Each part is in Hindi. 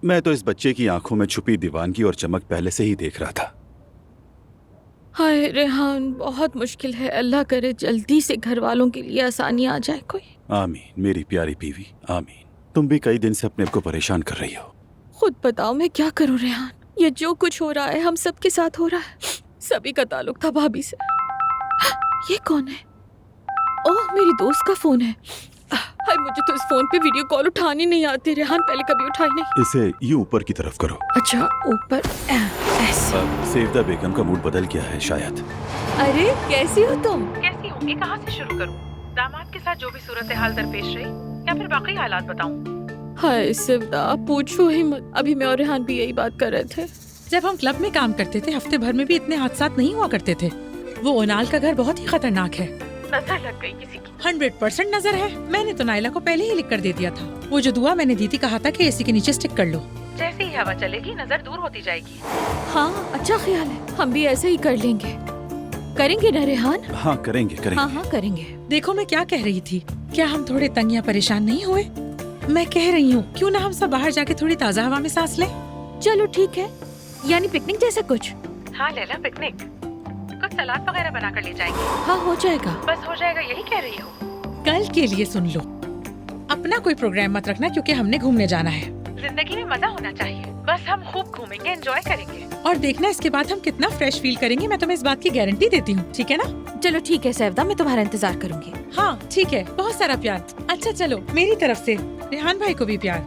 मैं तो इस बच्चे की आंखों में छुपी दीवानगी और चमक पहले से ही देख रहा था। हाय रेहान, बहुत मुश्किल है। अल्लाह करे जल्दी से घर वालों के लिए आसानी आ जाए कोई। आमीन मेरी प्यारी बीवी, आमीन। तुम भी कई दिन से अपने आप को परेशान कर रही हो। खुद बताओ मैं क्या करूं रेहान। ये जो कुछ हो रहा है हम सबके साथ हो रहा है। सभी का ताल्लुक था भाभी से। ये कौन है? ओह, मेरी दोस्त का फोन है। हाय, मुझे तो इस फोन पे वीडियो कॉल उठानी नहीं आती रेहान, पहले कभी उठाई नहीं। इसे यूं ऊपर की तरफ करो। अच्छा, ऊपर ऐसे। सेवदा बेगम का मूड बदल गया है शायद। अरे कैसी हो तुम? कैसी होंगी, कहाँ से शुरू करूँ? दामाद के साथ जो भी सूरत हाल दरपेश रही या फिर बाकी हालात बताऊँ? हाय सिवदा, पूछो ही मत। अभी मैं और रेहान भी यही बात कर रहे थे। जब हम क्लब में काम करते थे हफ्ते भर में भी इतने हादसा नहीं हुआ करते थे। वो ओनाल का घर बहुत ही खतरनाक है। नजर लग गई किसी की। 100% नजर है। मैंने तो नाइला को पहले ही लिख कर दे दिया था। वो जो दुआ मैंने दी थी, कहा था कि एसी के नीचे स्टिक कर लो। जैसे ही हवा चलेगी नजर दूर होती जाएगी। हाँ, अच्छा ख्याल है। हम भी ऐसे ही कर लेंगे। करेंगे ना रेहान? हाँ करेंगे। हाँ करेंगे। देखो मैं क्या कह रही थी, क्या हम थोड़े तंग या परेशान नहीं हुए? मैं कह रही हूँ क्यों ना हम सब बाहर जाके थोड़ी ताज़ा हवा में सांस लें। चलो ठीक है, यानी पिकनिक जैसा कुछ। हाँ लैला, पिकनिक। कुछ सलाद वगैरह बना कर ले जाएंगे। हाँ हो जाएगा। बस हो जाएगा, यही कह रही हो? कल के लिए सुन लो, अपना कोई प्रोग्राम मत रखना क्योंकि हमने घूमने जाना है। जिंदगी में मजा होना चाहिए। बस हम खूब घूमेंगे, एंजॉय करेंगे और देखना इसके बाद हम कितना फ्रेश फील करेंगे। मैं तुम्हें इस बात की गारंटी देती हूँ, ठीक है ना? चलो ठीक है सैवदा, मैं तुम्हारा इंतजार करूंगी। हाँ ठीक है, बहुत सारा प्यार। अच्छा चलो, मेरी तरफ से रेहान भाई को भी प्यार,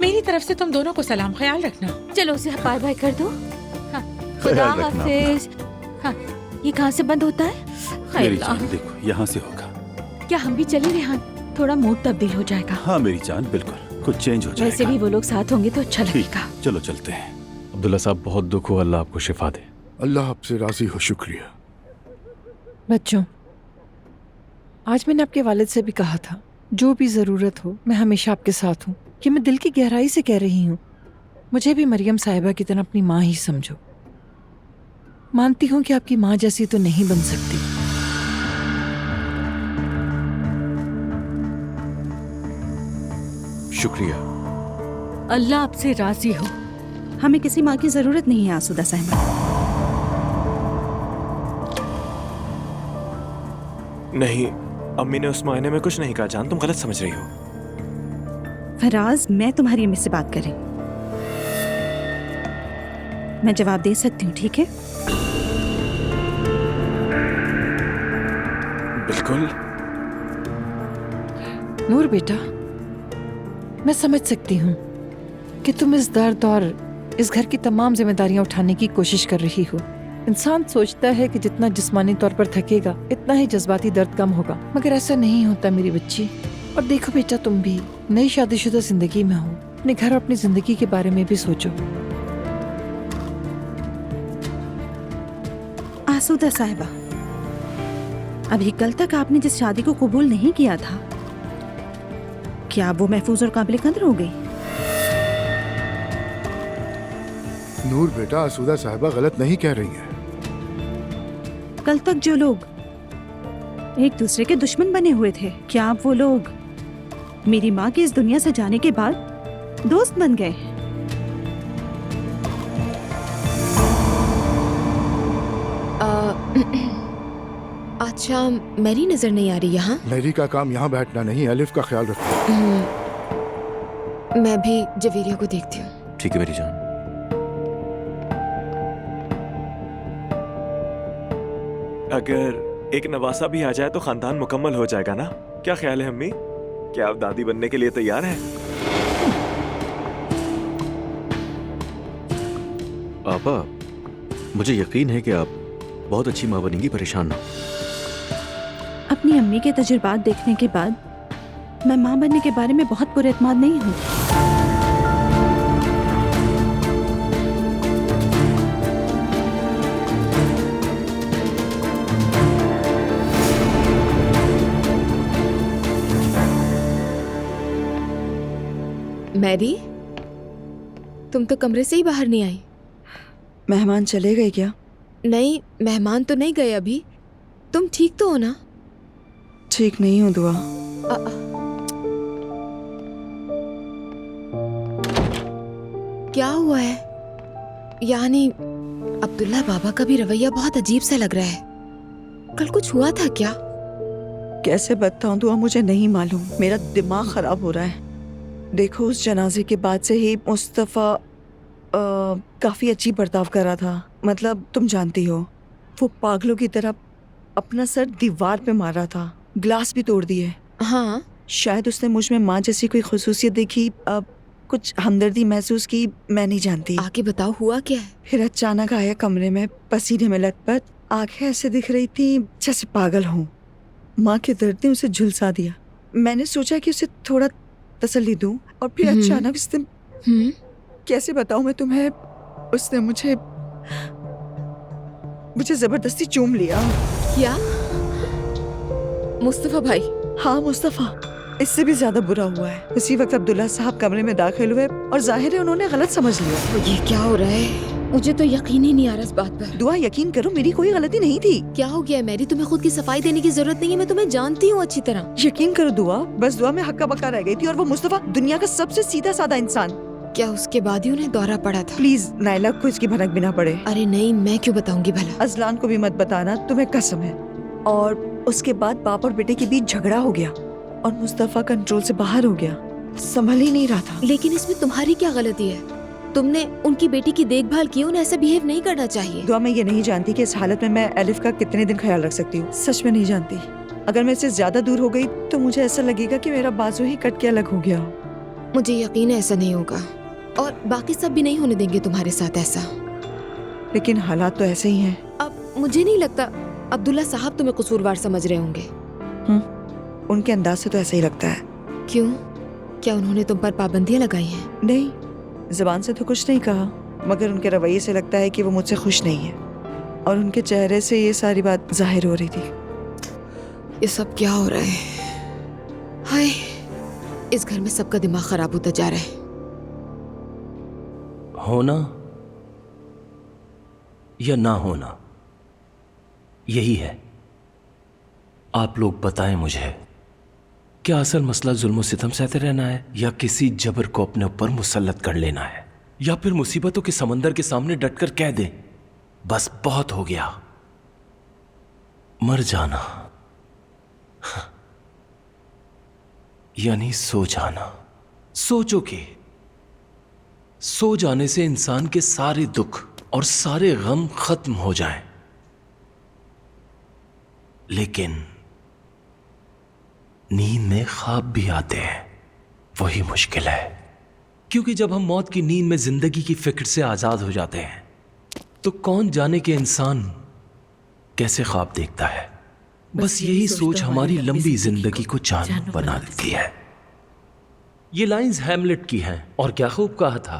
मेरी तरफ से तुम दोनों को सलाम। ख्याल रखना। चलो उसे बाय बाय कर दो। हाँ, खुदा हाफिज। हाँ, ये कहाँ से बंद होता है? मेरी जान देखो, यहाँ से होगा। क्या हम भी चले रेहान? थोड़ा मूड तब्दील हो जाएगा। हाँ मेरी जान, बिल्कुल कुछ चेंज हो जाएगा। वैसे भी वो लोग साथ होंगे तो अच्छा लगेगा। चलो चलते हैं। अब्दुल्ला साहब, बहुत दुख हो, अल्लाह आपको शिफा दे। अल्लाह आपसे राजी हो। शुक्रिया। बच्चों, आज मैंने आपके वालिद से भी कहा था, जो भी ज़रूरत हो मैं हमेशा आपके साथ हूँ। कि मैं दिल की गहराई से कह रही हूँ, मुझे भी मरियम साहिबा की तरह अपनी माँ ही समझो। मानती हूँ कि आपकी माँ जैसी तो नहीं बन सकती। शुक्रिया। अल्लाह आपसे राजी हो। हमें किसी माँ की जरूरत नहीं है आसूदा साहिबा। नहीं, अम्मी ने उस मायने में कुछ नहीं कहा जान, तुम गलत समझ रही हो। फराज, मैं तुम्हारी अम्मी से बात करें, मैं जवाब दे सकती हूँ, ठीक है? बिल्कुल। नूर बेटा, मैं समझ सकती हूँ कि तुम इस दर्द और इस घर की तमाम जिम्मेदारियां उठाने की कोशिश कर रही हो। इंसान सोचता है कि जितना जिस्मानी तौर पर थकेगा इतना ही जज्बाती दर्द कम होगा, मगर ऐसा नहीं होता मेरी बच्ची। और देखो बेटा, तुम भी नई शादीशुदा जिंदगी में हो, अपने घर और अपनी जिंदगी के बारे में भी सोचो। आसूदा साहिबा, अभी कल तक आपने जिस शादी को कबूल नहीं किया था, क्या वो महफूज और काबिल कदर हो गई? नूर बेटा, आसूदा साहिबा गलत नहीं कह रही है। कल तक जो लोग एक दूसरे के दुश्मन बने हुए थे, क्या अब वो लोग मेरी माँ के इस दुनिया से जाने के बाद दोस्त बन गए? अच्छा, मेरी नजर नहीं आ रही यहाँ। मेरी का काम यहाँ बैठना नहीं, अलिफ का ख्याल रखो। मैं भी जवेरिया को देखती हूँ। ठीक है मेरी जान। अगर एक नवासा भी आ जाए तो खानदान मुकम्मल हो जाएगा ना? क्या ख्याल है अम्मी? क्या आप दादी बनने के लिए तैयार हैं? पापा, मुझे यकीन है कि आप बहुत अच्छी माँ बनेंगी, परेशान ना हो। अपनी अम्मी के तजुर्बात देखने के बाद मैं माँ बनने के बारे में बहुत पुरएतमाद नहीं हूँ। मैरी, तुम तो कमरे से ही बाहर नहीं आई। मेहमान चले गए क्या? नहीं, मेहमान तो नहीं गए अभी। तुम ठीक तो हो ना? ठीक नहीं हूँ दुआ। क्या हुआ है? यानी अब्दुल्ला बाबा का भी रवैया बहुत अजीब सा लग रहा है। कल कुछ हुआ था क्या? कैसे बताऊं दुआ, मुझे नहीं मालूम। मेरा दिमाग खराब हो रहा है। देखो, उस जनाजे के बाद से ही मुस्तफ़ा काफी अच्छी बर्ताव कर रहा था। मतलब तुम जानती हो, वो पागलों की तरह अपना सर दीवार पे मार रहा था, ग्लास भी तोड़ दिए। हाँ, शायद उसने मुझ में माँ जैसी कोई खुसूसियत देखी, अब कुछ हमदर्दी महसूस की, मैं नहीं जानती। आगे बताओ, हुआ क्या है? फिर अचानक आया कमरे में, पसीने में लथपथ, आंखें ऐसे दिख रही थी जैसे पागल हूँ। माँ के दर्द ने उसे झुलसा दिया। मैंने सोचा कि उसे थोड़ा तसल्ली दूं, और फिर अचानक उसने, कैसे बताऊं मैं तुम्हें, उसने मुझे जबरदस्ती चूम लिया। क्या? मुस्तफा भाई? हाँ मुस्तफा, इससे भी ज्यादा बुरा हुआ है। उसी वक्त अब्दुल्ला साहब कमरे में दाखिल हुए और जाहिर है उन्होंने गलत समझ लिया। ये क्या हो रहा है? मुझे तो यकीन ही नहीं आ रहा इस बात पर। दुआ, यकीन करो मेरी कोई गलती नहीं थी। क्या हो गया मैरी? तुम्हें खुद की सफाई देने की जरूरत नहीं है, मैं तुम्हें जानती हूँ अच्छी तरह। यकीन करो दुआ, बस दुआ में हक्का बक्का रह गई थी, और वो मुस्तफा दुनिया का सबसे सीधा साधा इंसान। क्या उसके बाद ही उन्हें दौरा पड़ा था? प्लीज नायला को इसकी भनक भी ना पड़े। अरे नहीं, मैं क्यों बताऊंगी भला। अजलान को भी मत बताना, तुम्हें कसम है। और उसके बाद बाप और बेटे के बीच झगड़ा हो गया और मुस्तफा कंट्रोल से बाहर हो गया, संभल ही नहीं रहा था। लेकिन इसमें तुम्हारी क्या गलती है? तुमने उनकी बेटी की देखभाल की, उन्हें ऐसा बिहेव नहीं करना चाहिए। दुआ, मैं ये नहीं जानती कि इस हालत में मैं एलिफ का कितने दिन ख्याल रख सकती हूँ। सच में नहीं जानती। अगर मैं इससे ज्यादा दूर हो गई तो मुझे ऐसा लगेगा कि मेरा बाजू ही कट के अलग हो गया। मुझे यकीन है ऐसा नहीं होगा, और बाकी सब भी नहीं होने देंगे तुम्हारे साथ ऐसा। लेकिन हालात तो ऐसे ही हैं। अब मुझे नहीं लगता अब्दुल्ला साहब तुम्हें कसूरवार समझ रहे होंगे। उनके अंदाज से तो ऐसा ही लगता है। क्यों? क्या उन्होंने तुम पर पाबंदियां लगाई हैं? नहीं, जबान से तो कुछ नहीं कहा, मगर उनके रवैये से लगता है कि वो मुझसे खुश नहीं है, और उनके चेहरे से ये सारी बात जाहिर हो रही थी। ये सब क्या हो रहा है? हाय, इस घर में सबका दिमाग खराब होता जा रहा है। होना या ना होना, यही है। आप लोग बताएं मुझे, क्या असल मसला जुल्म सितम सहते रहना है, या किसी जबर को अपने ऊपर मुसल्लत कर लेना है, या फिर मुसीबतों के समंदर के सामने डटकर कह दें बस बहुत हो गया, मर जाना, यानी सो जाना। सोचो कि सो जाने से इंसान के सारे दुख और सारे गम खत्म हो जाएं। लेकिन नींद में ख्वाब भी आते हैं, वही मुश्किल है। क्योंकि जब हम मौत की नींद में जिंदगी की फिक्र से आजाद हो जाते हैं तो कौन जाने के इंसान कैसे ख्वाब देखता है। बस यही सोच हमारी लंबी जिंदगी को जान बना देती है। ये लाइंस हैमलेट की हैं, और क्या खूब कहा था।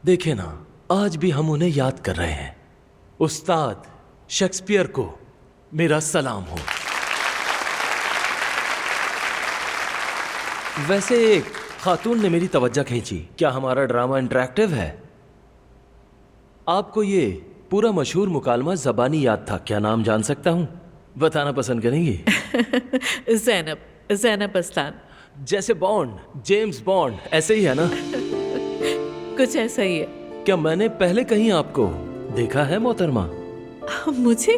देखे ना, आज भी हम उन्हें याद कर रहे हैं। उस्ताद शेक्सपियर को मेरा सलाम हो। वैसे एक खातून ने मेरी तवज्जो खींची। क्या हमारा ड्रामा इंटरैक्टिव है? आपको ये पूरा मशहूर मुकालमा ज़बानी याद था, क्या नाम जान सकता हूं? बताना पसंद करेंगी? ज़ैनब अस्लान। जैसे बॉन्ड, जेम्स बॉन्ड, ऐसे ही है ना? कुछ ऐसा ही है। क्या मैंने पहले कहीं आपको देखा है मोहतरमा? मुझे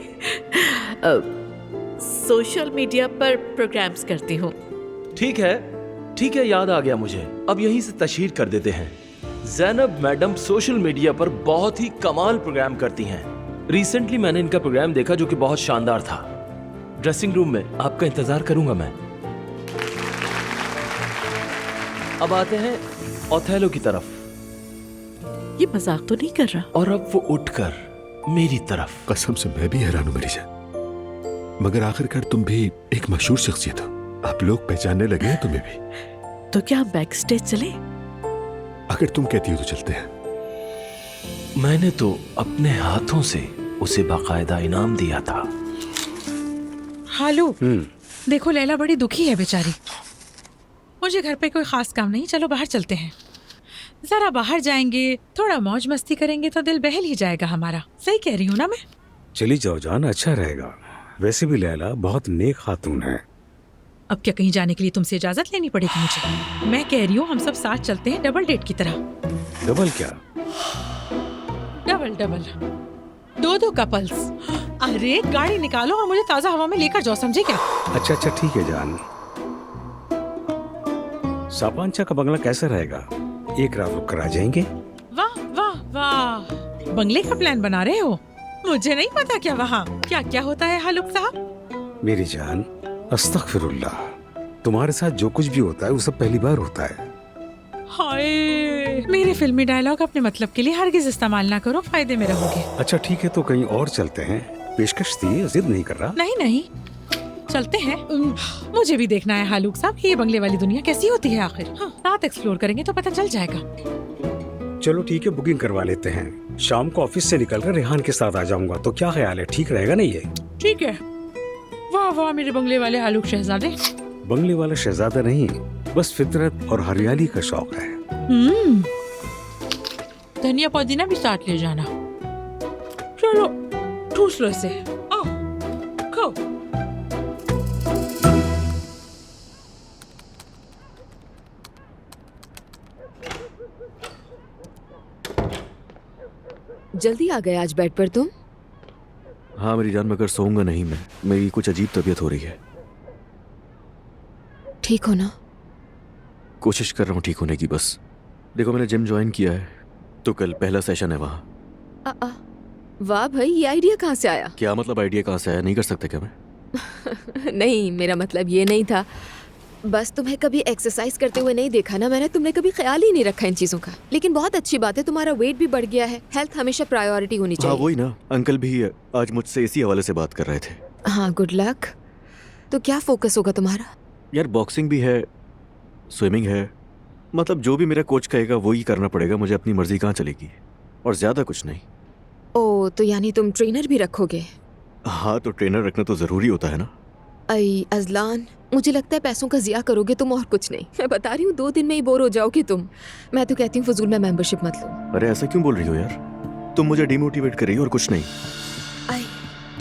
सोशल मीडिया पर प्रोग्राम्स करती हूँ। ठीक है, याद आ गया मुझे। अब यहीं से तशहीर कर देते हैं। ज़ैनब मैडम सोशल मीडिया पर बहुत ही कमाल प्रोग्राम करती हैं। रिसेंटली मैंने इनका प्रोग्राम देखा जो कि बहुत शानदार था। ड्रेसिंग रूम में आपका इंतजार करूंगा मैं। अब आते हैं ओथेलो की तरफ। ये मजाक तो नहीं कर रहा? और अब वो उठकर मेरी तरफ। कसम से मैं भी हैरान हूं मेरी जान, मगर आखिरकार तुम भी एक मशहूर शख्सियत हो, आप लोग पहचानने लगे हैं तुम्हें भी। तो क्या बैक स्टेज चले? अगर तुम कहती हो तो चलते हैं। मैंने तो अपने हाथों से उसे बाकायदा इनाम दिया था। हालू, देखो लैला बड़ी दुखी है बेचारी। मुझे घर पे कोई खास काम नहीं, चलो बाहर चलते हैं। जरा बाहर जाएंगे, थोड़ा मौज मस्ती करेंगे तो दिल बहल ही जाएगा हमारा। सही कह रही हूँ ना मैं? चली जाओ जान, अच्छा रहेगा। वैसे भी लैला बहुत नेक खातून है। अब क्या कहीं जाने के लिए तुमसे इजाजत लेनी पड़ेगी मुझे? मैं कह रही हूँ हम सब साथ चलते हैं, डबल डेट की तरह। डबल क्या? डबल डबल, दो दो कपल्स। अरे गाड़ी निकालो और मुझे ताजा हवा में लेकर जाओ, समझे क्या? अच्छा अच्छा ठीक है जान। सापांचा का बंगला कैसा रहेगा? एक रात रुक कर आ जाएंगे। वाह वाह वाह, बंगले का प्लान बना रहे हो? मुझे नहीं पता क्या वहाँ क्या क्या होता है हालुक साहब। मेरी जान, अस्तगफिरुल्लाह, तुम्हारे साथ जो कुछ भी होता है वो सब पहली बार होता है। हाय, मेरे फिल्मी डायलॉग अपने मतलब के लिए हरगिज इस्तेमाल ना करो, फायदे में रहोगे। अच्छा ठीक है, तो कहीं और चलते हैं। पेशकश थी, जिद नहीं कर रहा। नहीं नहीं, चलते हैं। मुझे भी देखना है हालुक साहब, ये बंगले वाली दुनिया कैसी होती है आखिर। हाँ, रात एक्सप्लोर करेंगे तो पता चल जाएगा। चलो ठीक है, बुकिंग करवा लेते हैं। शाम को ऑफिस से निकलकर रेहान के साथ आ जाऊंगा, तो क्या ख्याल है? ठीक रहेगा नहीं ये? ठीक है। वाह वाह मेरे बंगले वाले हालुक शहजादे। बंगले वाला शहजादा नहीं, बस फितरत और हरियाली का शौक है। धनिया पुदीना भी साथ ले जाना। चलो ठूस लो इसे, आओ खाओ। जल्दी आ गए आज बेड पर तुम? हाँ मेरी जान, मगर सोऊंगा नहीं मैं। मेरी कुछ अजीब तबीयत हो रही है। ठीक हो ना? कोशिश कर रहा हूँ ठीक होने की। बस देखो, मैंने जिम ज्वाइन किया है, तो कल पहला सेशन है वहाँ। वाह भाई, ये आइडिया कहाँ से आया? क्या मतलब आइडिया कहाँ से आया? नहीं कर सकते क्या मैं? नहीं, मेरा मतलब ये नहीं था। बस तुम्हें कभी एक्सरसाइज करते हुए नहीं देखा ना मैंने, तुमने कभी ख्याल ही नहीं रखा इन चीजों का। लेकिन बहुत अच्छी बात है, तुम्हारा वेट भी बढ़ गया है। हेल्थ हमेशा प्रायोरिटी होनी चाहिए। हाँ वही ना, अंकल भी आज मुझसे इसी हवाले से बात कर रहे थे। हाँ, गुड लक। तो क्या फोकस होगा तुम्हारा? यार बॉक्सिंग भी है, स्विमिंग है, मतलब जो भी मेरा कोच कहेगा वो ही करना पड़ेगा। मुझे अपनी मर्जी कहाँ चलेगी, और ज्यादा कुछ नहीं। ओ, तो यानी तुम ट्रेनर भी रखोगे? हाँ, तो ट्रेनर रखना तो जरूरी होता है ना। अई अजलान, मुझे लगता है पैसों का जिया करोगे तुम और कुछ नहीं। मैं बता रही हूँ, 2 दिन में ही बोर हो जाओगे तुम। मैं तो कहती हूँ फजूल में मेंबरशिप मत लो। अरे ऐसा क्यों बोल रही हो यार? तुम मुझे डिमोटिवेट कर रही हो और कुछ नहीं। आई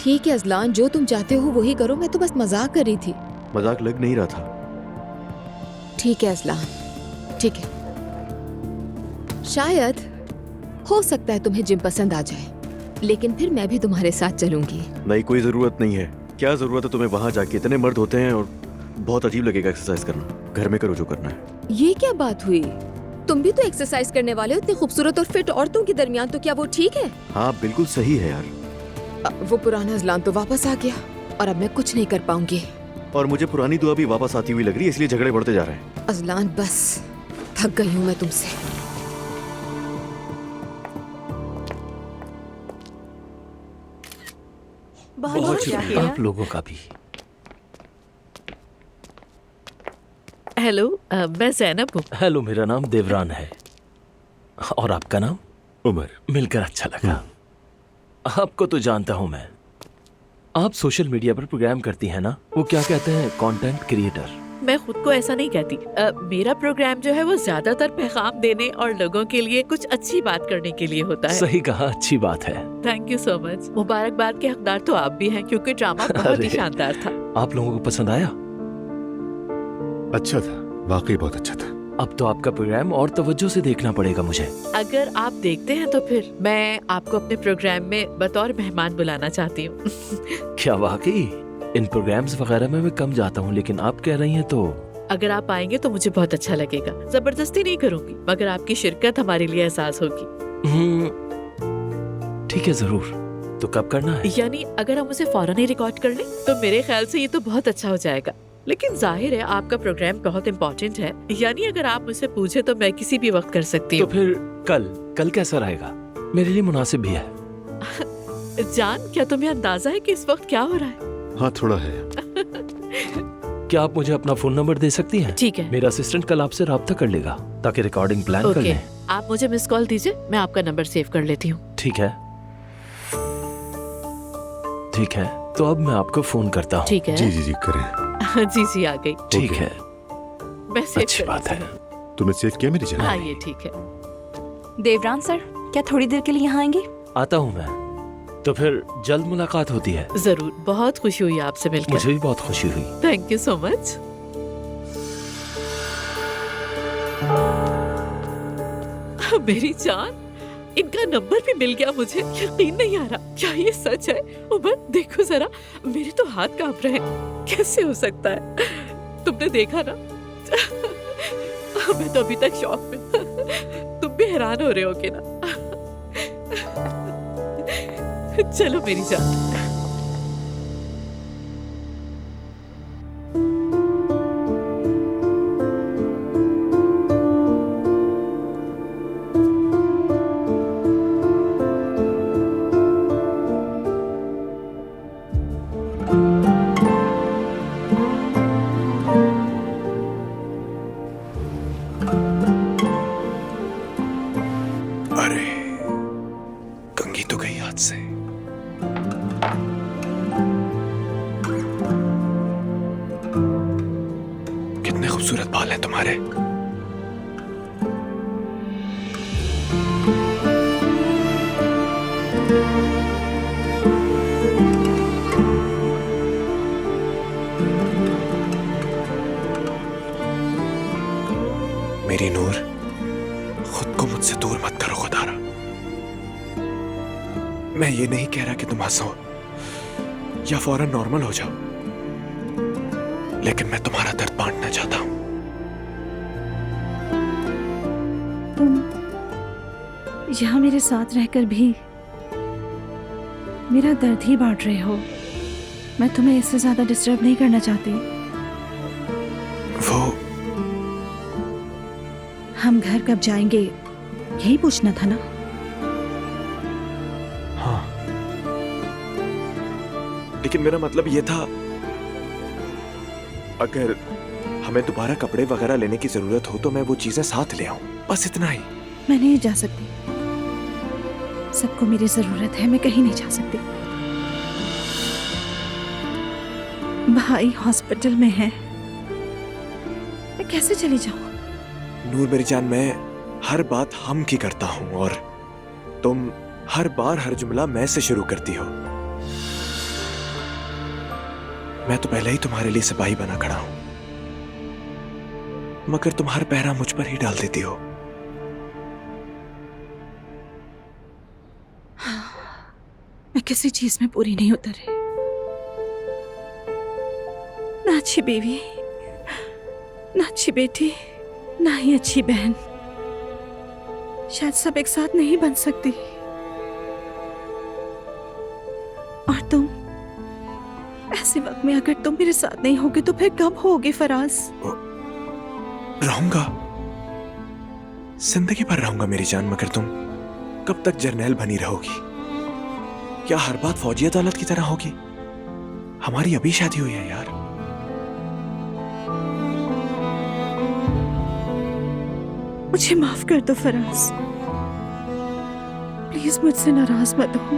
ठीक है अजलान, जो तुम चाहते हो वही करो। मैं तो बस मजाक कर रही थी। मजाक लग नहीं रहा था। ठीक है अजलान, ठीक है। शायद हो सकता है तुम्हें जिम पसंद आ जाए, लेकिन फिर मैं भी तुम्हारे साथ चलूंगी। नहीं, कोई जरूरत नहीं है। क्या जरूरत है तुम्हें वहां जाके? इतने मर्द होते हैं और बहुत अजीब लगेगा एक्सरसाइज करना। घर में करो जो करना है। ये क्या बात हुई? तुम भी तो एक्सरसाइज करने वाले हो। इतनी खूबसूरत और फिट औरतों के दरमियान, तो क्या वो ठीक है? हाँ बिल्कुल सही है यार। वो पुराना अजलान तो वापस आ गया और अब मैं कुछ नहीं कर पाऊंगी। और मुझे पुरानी दुआ भी वापस आती हुई लग रही है, इसलिए झगड़े बढ़ते जा रहे हैं। अजलान बस, थक गई हूँ मैं तुमसे। बहुत शुक्रिया आप लोगों का भी। हेलो, मैं ज़ैनब हूँ। हेलो, मेरा नाम देवरान है। और आपका नाम? उमर। मिलकर अच्छा लगा। आपको तो जानता हूँ मैं। आप सोशल मीडिया पर प्रोग्राम करती हैं ना? वो क्या कहते हैं, कंटेंट क्रिएटर। मैं खुद को ऐसा नहीं कहती। मेरा प्रोग्राम जो है वो ज्यादातर पैगाम देने और लोगों के लिए कुछ अच्छी बात करने के लिए होता है। सही कहा, अच्छी बात है। Thank you so much. मुबारकबाद के हकदार तो आप भी हैं, क्योंकि ड्रामा बहुत ही शानदार था। आप लोगों को पसंद आया? अच्छा था, वाकई बहुत अच्छा था। अब तो आपका प्रोग्राम और तवज्जो से देखना पड़ेगा मुझे। अगर आप देखते हैं तो फिर मैं आपको अपने प्रोग्राम में बतौर मेहमान बुलाना चाहती हूँ। क्या वाकई? इन प्रोग्राम्स वगैरह में मैं कम जाता हूँ, लेकिन आप कह रही हैं तो। अगर आप आएंगे तो मुझे बहुत अच्छा लगेगा। जबरदस्ती नहीं करूंगी, मगर आपकी शिरकत हमारे लिए एहसास होगी। ठीक है, जरूर। तो कब करना है? यानी अगर हम उसे फौरन ही रिकॉर्ड कर लें तो मेरे ख्याल से ये तो बहुत अच्छा हो जाएगा। लेकिन जाहिर है आपका प्रोग्राम बहुत इम्पोर्टेंट है, यानी अगर आप मुझसे पूछे तो मैं किसी भी वक्त कर सकती हूँ। तो फिर कल कैसा रहेगा? मेरे लिए मुनासिब भी है। जान, क्या तुम्हें अंदाजा है कि इस वक्त क्या हो रहा है? हाँ थोड़ा है। क्या आप मुझे अपना फोन नंबर दे सकती हैं? ठीक है। मेरा असिस्टेंट कल आपसे राब्ता कर लेगा ताकि रिकॉर्डिंग प्लान कर लें। आप मुझे मिस कॉल दीजिए, मैं आपका नंबर सेव कर लेती हूँ। ठीक है, ठीक है। तो अब मैं आपको फोन करता हूँ। ठीक है। जी जी जी करें। जी आ गई। ठीक है, मैं सेव अच्छी बात है। तुमने सेव किया मेरी जान? हाँ ये ठीक है। देवरान सर, क्या थोड़ी देर के लिए यहाँ आएंगे? आता हूँ मैं। तो फिर जल्द मुलाकात होती है। जरूर, बहुत खुशी हुई आपसे मिलकर। मुझे भी बहुत खुशी हुई। Thank you so much. मेरी जान, इनका नंबर भी मिल गया मुझे। यकीन नहीं आ रहा, क्या ये सच है? उमर देखो जरा, मेरे तो हाथ कांप रहे हैं। कैसे हो सकता है? तुमने देखा ना? मैं तो अभी तक शॉक में। तुम भी हैरान हो रहे होगे ना? चलो मेरी जान। अरे कंघी तो गई हाथ से। कितने खूबसूरत बाल हैं तुम्हारे। मेरी नूर, खुद को मुझसे दूर मत करो खुदारा। मैं ये नहीं कह रहा कि तुम हंसो या फौरन नॉर्मल हो जाओ, लेकिन मैं तुम्हारा दर्द बांटना चाहता हूं। तुम यहाँ मेरे साथ रहकर भी मेरा दर्द ही बांट रहे हो। मैं तुम्हें इससे ज्यादा डिस्टर्ब नहीं करना चाहती। वो हम घर कब जाएंगे यही पूछना था ना? हाँ, लेकिन मेरा मतलब ये था, अगर हमें दोबारा कपड़े वगैरह लेने की जरूरत हो तो मैं वो चीजें साथ ले आऊं, बस इतना ही। मैं नहीं जा सकती। सबको मेरी जरूरत है, मैं कहीं नहीं जा सकती। भाई हॉस्पिटल में है, मैं कैसे चली जाऊं? नूर मेरी जान, मैं हर बात हम की करता हूं और तुम हर बार हर जुमला मैं से शुरू करती हो। मैं तो पहले ही तुम्हारे लिए सिपाही बना खड़ा हूं, मगर तुम हर पहरा मुझ पर ही डाल देती हो। मैं किसी चीज में पूरी नहीं उतरी। ना अच्छी बीवी, ना अच्छी बेटी, ना ही अच्छी बहन। शायद सब एक साथ नहीं बन सकती। और तुम ऐसे वक्त में अगर तुम मेरे साथ नहीं होगे तो फिर कब होगे फराज? रहूंगा, जिंदगी भर रहूंगा मेरी जान, मगर तुम कब तक जर्नैल बनी रहोगी? क्या हर बात फौजी अदालत की तरह होगी? हमारी अभी शादी हुई है यार। मुझे माफ कर दो फराज, प्लीज मुझसे नाराज मत हो।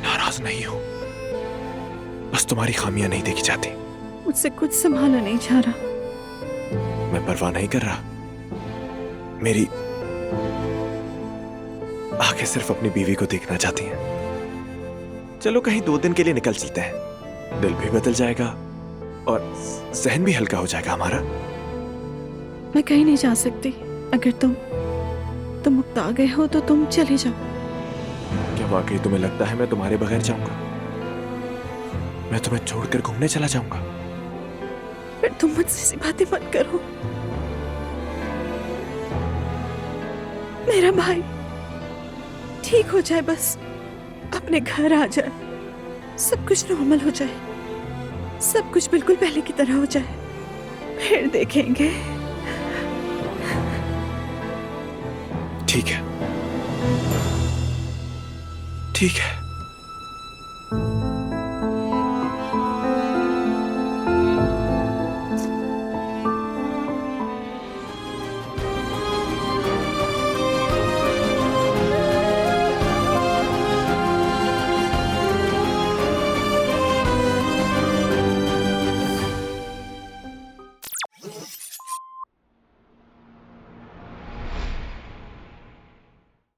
नाराज नहीं हूं, बस तुम्हारी खामियां नहीं देखी जाती। मुझसे कुछ संभाला नहीं जा रहा। मैं परवाह नहीं कर रहा। मेरी आंखें सिर्फ अपनी बीवी को देखना चाहती हैं। चलो कहीं 2 दिन के लिए निकल चलते हैं, दिल भी बदल जाएगा और जहन भी हल्का हो जाएगा हमारा। मैं कहीं नहीं जा सकती। अगर तुम मुक्ता गए हो तो तुम चले जाओ। क्या वाकई तुम्हें लगता है मैं तुम्हारे बगैर जाऊंगा? मैं तुम्हें छोड़कर घूमने चला जाऊंगा? फिर तुम मुझसे ऐसी बातें मत करो। मेरा भाई ठीक हो जाए, बस अपने घर आ जाए, सब कुछ नॉर्मल हो जाए, सब कुछ बिल्कुल पहले की तरह हो जाए, फिर देखेंगे। ठीक है, ठीक है।